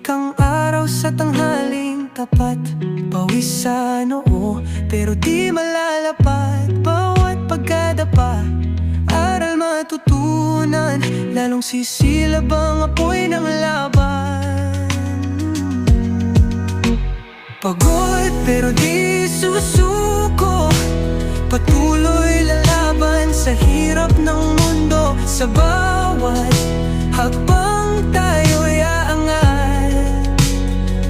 Sisikang araw sa tanghaling tapat, pawis sa noo pero di malalapat. Bawat pagkadapa, aral matutunan, lalong sisilab ang apoy ng laban. Pagod pero di susuko, patuloy lalaban sa hirap ng mundo. Sa bawat hakbang tayo'y aangat,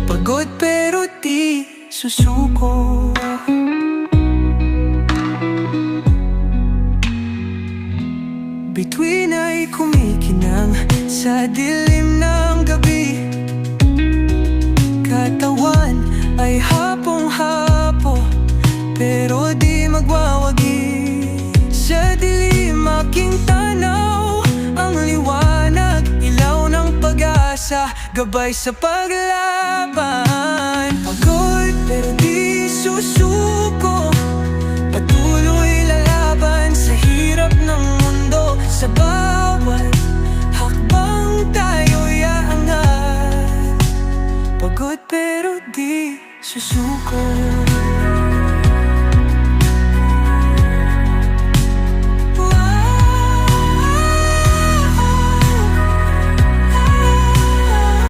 pagod pero di susuko. Bituin ay kumikinang sa dilim ng gabi, katawan ay hapong-hapo pero di magwawagi. Sa dilim aking tanaw ang liwanag, ilaw ng pag-asa, gabay sa paglaban. Pagod pero di susuko, patuloy lalaban sa hirap ng mundo. Sa bawat hakbang tayo'y aangat, pagod pero di susuko.